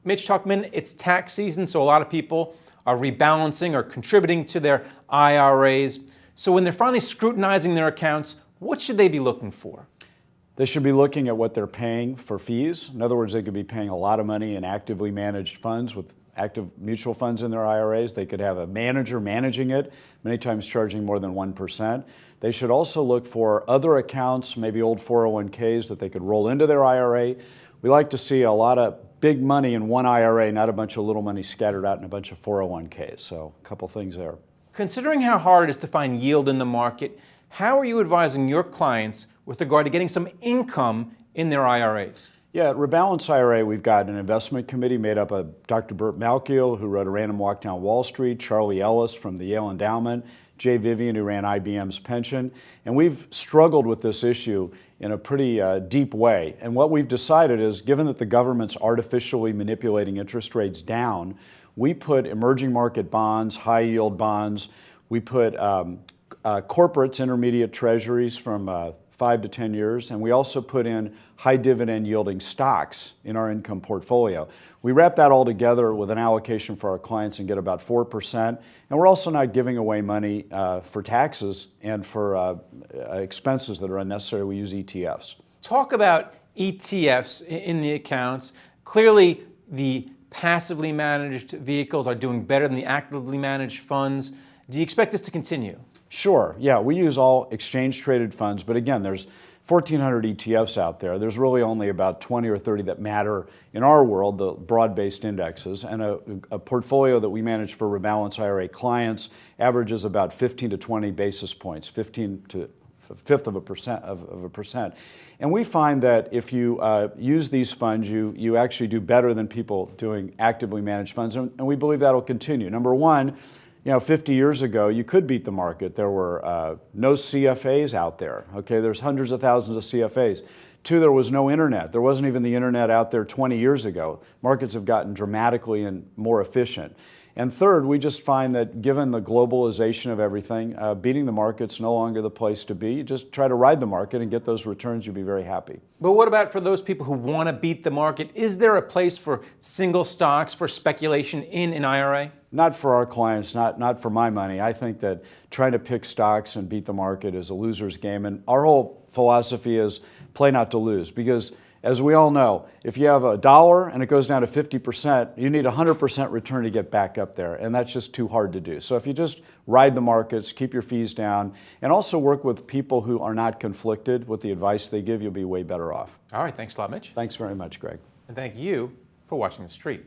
Mitch Tuchman, it's tax season, so a lot of people are rebalancing or contributing to their IRAs. So when they're finally scrutinizing their accounts, what should they be looking for? They should be looking at what they're paying for fees. In other words, they could be paying a lot of money in actively managed funds with active mutual funds in their IRAs. They could have a manager managing it, many times charging more than 1%. They should also look for other accounts, maybe old 401ks that they could roll into their IRA. We like to see a lot of big money in one IRA, not a bunch of little money scattered out in a bunch of 401ks. So a couple things there. Considering how hard it is to find yield in the market, how are you advising your clients with regard to getting some income in their IRAs? Yeah, at Rebalance IRA, we've got an investment committee made up of Dr. Burt Malkiel, who wrote A Random Walk Down Wall Street, Charlie Ellis from the Yale Endowment, Jay Vivian, who ran IBM's pension. And we've struggled with this issue in a pretty deep way. And what we've decided is, given that the government's artificially manipulating interest rates down, we put emerging market bonds, high yield bonds, we put corporates, intermediate treasuries from 5 to 10 years, and we also put in high dividend yielding stocks in our income portfolio. We wrap that all together with an allocation for our clients and get about 4%. And we're also not giving away money for taxes and for expenses that are unnecessary. We use ETFs. Talk about ETFs in the accounts. Clearly, the passively managed vehicles are doing better than the actively managed funds. Do you expect this to continue? Sure, yeah, we use all exchange-traded funds, but again, there's 1,400 ETFs out there. There's really only about 20 or 30 that matter in our world, the broad-based indexes, and a portfolio that we manage for Rebalance IRA clients averages about 15 to 20 basis points, 15 to a fifth of a percent. And we find that if you use these funds, you actually do better than people doing actively managed funds, and we believe that'll continue. Number one, 50 years ago, you could beat the market. There were no CFAs out there. Okay, there's hundreds of thousands of CFAs. Two, there was no internet. There wasn't even the internet out there 20 years ago. Markets have gotten dramatically and more efficient. And third, we just find that given the globalization of everything, beating the market's no longer the place to be. You just try to ride the market and get those returns, you'll be very happy. But what about for those people who want to beat the market? Is there a place for single stocks for speculation in an IRA? Not for our clients, not for my money. I think that trying to pick stocks and beat the market is a loser's game. And our whole philosophy is play not to lose, because as we all know, if you have $1 and it goes down to 50%, you need 100% return to get back up there, and that's just too hard to do. So if you just ride the markets, keep your fees down, and also work with people who are not conflicted with the advice they give, you'll be way better off. All right, thanks a lot, Mitch. Thanks very much, Greg. And thank you for watching The Street.